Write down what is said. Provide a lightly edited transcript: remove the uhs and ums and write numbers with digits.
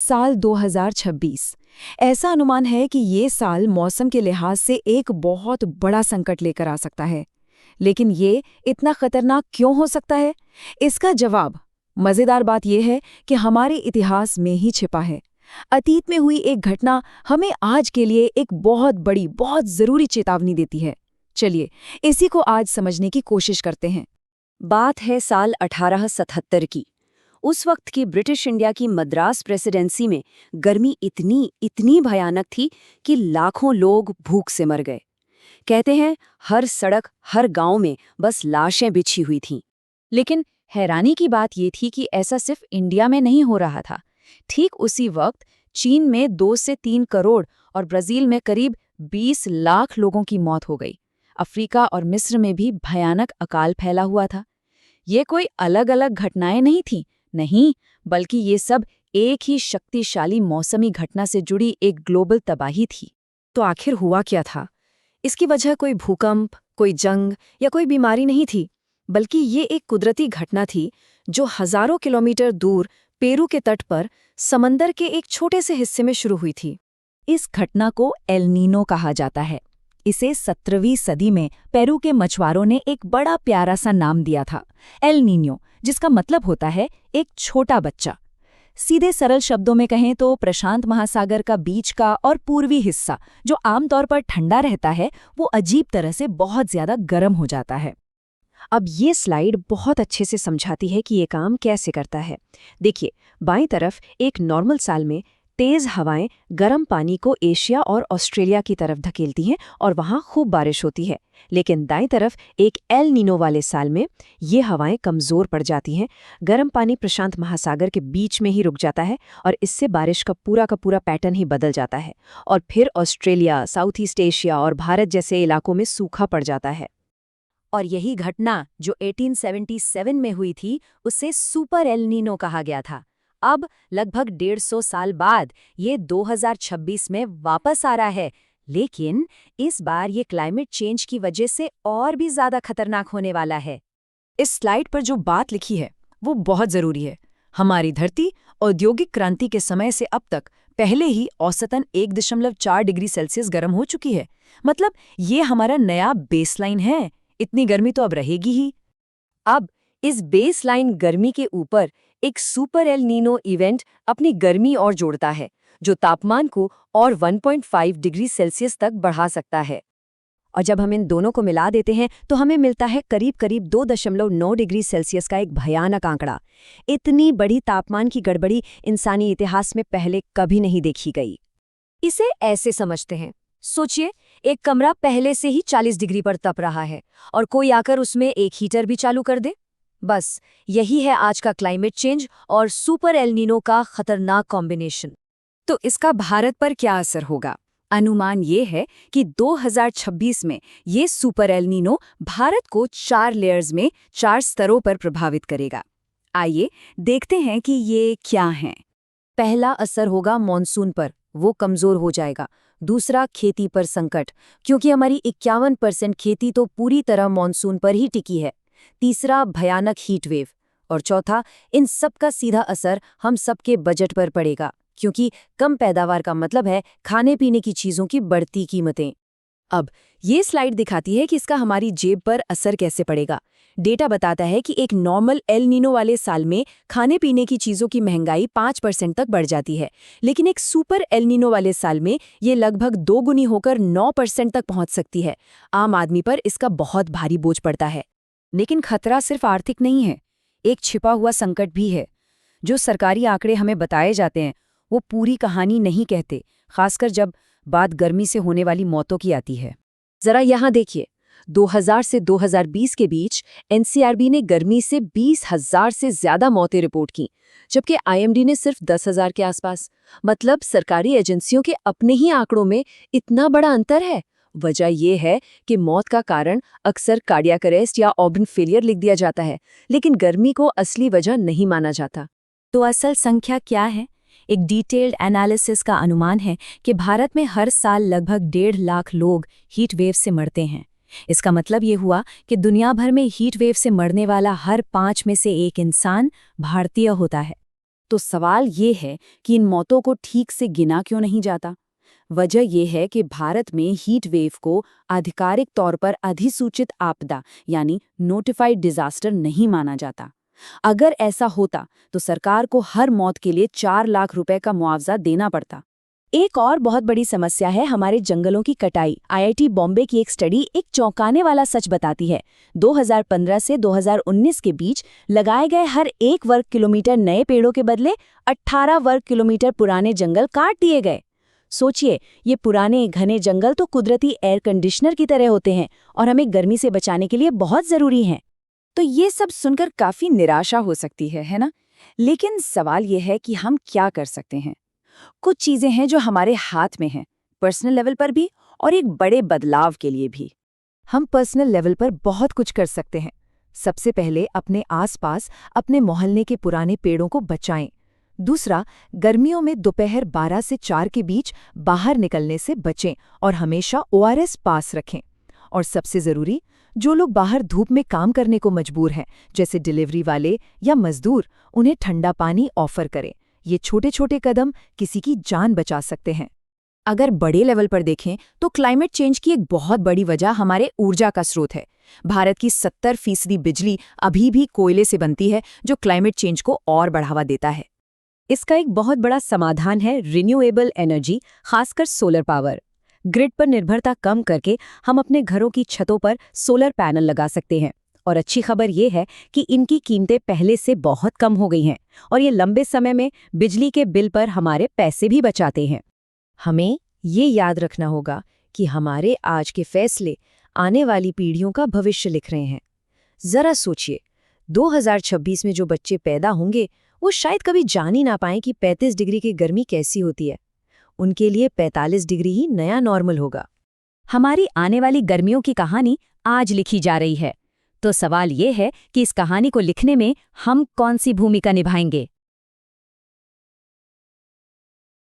साल 2026। ऐसा अनुमान है कि ये साल मौसम के लिहाज से एक बहुत बड़ा संकट लेकर आ सकता है। लेकिन ये इतना खतरनाक क्यों हो सकता है? इसका जवाब मज़ेदार बात यह है कि हमारे इतिहास में ही छिपा है। अतीत में हुई एक घटना हमें आज के लिए एक बहुत बड़ी, बहुत ज़रूरी चेतावनी देती है। चलिए, इसी को आज समझने की कोशिश करते हैं। बात है साल 1877 की। उस वक्त की ब्रिटिश इंडिया की मद्रास प्रेसिडेंसी में गर्मी इतनी भयानक थी कि लाखों लोग भूख से मर गए। कहते हैं हर सड़क, हर गांव में बस लाशें बिछी हुई थीं। लेकिन हैरानी की बात ये थी कि ऐसा सिर्फ इंडिया में नहीं हो रहा था। ठीक उसी वक्त चीन में 2 से 3 करोड़ और ब्राजील में करीब 20 लाख लोगों की मौत हो गई। अफ्रीका और मिस्र में भी भयानक अकाल फैला हुआ था। ये कोई अलग अलग घटनाएं नहीं थीं, नहीं, बल्कि ये सब एक ही शक्तिशाली मौसमी घटना से जुड़ी एक ग्लोबल तबाही थी। तो आखिर हुआ क्या था? इसकी वजह कोई भूकंप, कोई जंग या कोई बीमारी नहीं थी, बल्कि ये एक कुदरती घटना थी जो हजारों किलोमीटर दूर पेरू के तट पर समंदर के एक छोटे से हिस्से में शुरू हुई थी। इस घटना को एल नीनो कहा जाता है। इसे 17वीं सदी में पेरू के मछुआरों ने एक बड़ा प्यारा सा नाम दिया था, एल नीनो, जिसका मतलब होता है एक छोटा बच्चा। सीधे सरल शब्दों में कहें तो प्रशांत महासागर का बीच का और पूर्वी हिस्सा, जो आमतौर पर ठंडा रहता है, वो अजीब तरह से बहुत ज्यादा गर्म हो जाता है। अब ये स्लाइड बहुत अच्छे से समझाती है कि ये काम कैसे करता है। देखिए, बाईं तरफ एक नॉर्मल साल में तेज हवाएं गर्म पानी को एशिया और ऑस्ट्रेलिया की तरफ धकेलती हैं और वहां खूब बारिश होती है। लेकिन दाईं तरफ एक एल नीनो वाले साल में ये हवाएं कमजोर पड़ जाती हैं, गर्म पानी प्रशांत महासागर के बीच में ही रुक जाता है और इससे बारिश का पूरा पैटर्न ही बदल जाता है और फिर ऑस्ट्रेलिया, साउथ ईस्ट एशिया और भारत जैसे इलाकों में सूखा पड़ जाता है। और यही घटना जो 1877 में हुई थी, उसे सुपर एल नीनो कहा गया था। अब लगभग 150 साल बाद ये 2026 में वापस आ रहा है, लेकिन इस बार ये क्लाइमेट चेंज की वजह से और भी ज्यादा खतरनाक होने वाला है। इस स्लाइड पर जो बात लिखी है वो बहुत जरूरी है। हमारी धरती औद्योगिक क्रांति के समय से अब तक पहले ही औसतन 1.4 डिग्री सेल्सियस गर्म हो चुकी है। मतलब ये हमारा नया बेसलाइन है। इतनी गर्मी तो अब रहेगी ही। अब इस बेसलाइन गर्मी के ऊपर एक सुपर एल नीनो इवेंट अपनी गर्मी और जोड़ता है, जो तापमान को और 1.5 डिग्री सेल्सियस तक बढ़ा सकता है। और जब हम इन दोनों को मिला देते हैं तो हमें मिलता है करीब 2.9 डिग्री सेल्सियस का एक भयानक आंकड़ा। इतनी बड़ी तापमान की गड़बड़ी इंसानी इतिहास में पहले कभी नहीं देखी गई। इसे ऐसे समझते हैं, सोचिए, एक कमरा पहले से ही 40 डिग्री पर तप रहा है और कोई आकर उसमें एक हीटर भी चालू कर दे। बस यही है आज का क्लाइमेट चेंज और सुपर एल नीनो का खतरनाक कॉम्बिनेशन। तो इसका भारत पर क्या असर होगा? अनुमान ये है कि 2026 में ये सुपर एल नीनो भारत को 4 लेयर्स में 4 स्तरों पर प्रभावित करेगा। आइए देखते हैं कि ये क्या हैं। पहला असर होगा मॉनसून पर, वो कमजोर हो जाएगा। दूसरा, खेती पर संकट, क्योंकि हमारी 51% खेती तो पूरी तरह मॉनसून पर ही टिकी है। तीसरा, भयानक हीट वेव। और चौथा, इन सब का सीधा असर हम सबके बजट पर पड़ेगा, क्योंकि कम पैदावार का मतलब है खाने पीने की चीजों की बढ़ती कीमतें। अब ये स्लाइड दिखाती है कि इसका हमारी जेब पर असर कैसे पड़ेगा। डेटा बताता है कि एक नॉर्मल एल नीनो वाले साल में खाने पीने की चीज़ों की महंगाई 5% तक बढ़ जाती है, लेकिन एक सुपर एल नीनो वाले साल में ये लगभग 2 गुनी होकर 9% तक पहुंच सकती है। आम आदमी पर इसका बहुत भारी बोझ पड़ता है। लेकिन खतरा सिर्फ आर्थिक नहीं है, एक छिपा हुआ संकट भी है। जो सरकारी आंकड़े हमें बताए जाते हैं वो पूरी कहानी नहीं कहते, खासकर जब बात गर्मी से होने वाली मौतों की आती है। जरा यहाँ देखिए, 2000 से 2020 के बीच एनसीआरबी ने गर्मी से 20,000 से ज्यादा मौतें रिपोर्ट की, जबकि आईएमडी ने सिर्फ 10,000 के आसपास। मतलब सरकारी एजेंसियों के अपने ही आंकड़ों में इतना बड़ा अंतर है। वजह यह है कि मौत का कारण अक्सर कार्डियक अरेस्ट या ऑर्गन फेलियर लिख दिया जाता है, लेकिन गर्मी को असली वजह नहीं माना जाता। तो असल संख्या क्या है? एक डिटेल्ड एनालिसिस का अनुमान है कि भारत में हर साल लगभग 1.5 लाख लोग हीट वेव से मरते हैं। इसका मतलब ये हुआ कि दुनिया भर में हीट वेव से मरने वाला हर 5 में से 1 इंसान भारतीय होता है। तो सवाल ये है कि इन मौतों को ठीक से गिना क्यों नहीं जाता? वजह यह है कि भारत में हीट वेव को आधिकारिक तौर पर अधिसूचित आपदा यानी नोटिफाइड डिजास्टर नहीं माना जाता। अगर ऐसा होता तो सरकार को हर मौत के लिए 4 लाख रुपए का मुआवजा देना पड़ता। एक और बहुत बड़ी समस्या है हमारे जंगलों की कटाई। आईआईटी बॉम्बे की एक स्टडी एक चौंकाने वाला सच बताती है। 2015 से 2019 के बीच लगाए गए हर 1 वर्ग किलोमीटर नए पेड़ों के बदले 18 वर्ग किलोमीटर पुराने जंगल काट दिए गए। सोचिए, ये पुराने घने जंगल तो कुदरती एयर कंडीशनर की तरह होते हैं और हमें गर्मी से बचाने के लिए बहुत जरूरी हैं। तो ये सब सुनकर काफी निराशा हो सकती है ना? लेकिन सवाल ये है कि हम क्या कर सकते हैं? कुछ चीजें हैं जो हमारे हाथ में हैं, पर्सनल लेवल पर भी और एक बड़े बदलाव के लिए भी। हम पर्सनल लेवल पर बहुत कुछ कर सकते हैं। सबसे पहले अपने आसपास अपने मोहल्ले के पुराने पेड़ों को बचाएं। दूसरा, गर्मियों में दोपहर 12 से 4 के बीच बाहर निकलने से बचें और हमेशा ORS पास रखें। और सबसे ज़रूरी, जो लोग बाहर धूप में काम करने को मजबूर हैं, जैसे डिलीवरी वाले या मजदूर, उन्हें ठंडा पानी ऑफर करें। ये छोटे छोटे कदम किसी की जान बचा सकते हैं। अगर बड़े लेवल पर देखें तो क्लाइमेट चेंज की एक बहुत बड़ी वजह हमारे ऊर्जा का स्रोत है। भारत की 70% बिजली अभी भी कोयले से बनती है, जो क्लाइमेट चेंज को और बढ़ावा देता है। इसका एक बहुत बड़ा समाधान है रिन्यूएबल एनर्जी, खासकर सोलर पावर। ग्रिड पर निर्भरता कम करके हम अपने घरों की छतों पर सोलर पैनल लगा सकते हैं। और अच्छी खबर ये है कि इनकी कीमतें पहले से बहुत कम हो गई हैं और ये लंबे समय में बिजली के बिल पर हमारे पैसे भी बचाते हैं। हमें ये याद रखना होगा कि हमारे आज के फैसले आने वाली पीढ़ियों का भविष्य लिख रहे हैं। जरा सोचिए, 2026 में जो बच्चे पैदा होंगे वो शायद कभी जान ही ना पाएं कि 35 डिग्री की गर्मी कैसी होती है। उनके लिए 45 डिग्री ही नया नॉर्मल होगा। हमारी आने वाली गर्मियों की कहानी आज लिखी जा रही है। तो सवाल ये है कि इस कहानी को लिखने में हम कौन सी भूमिका निभाएंगे?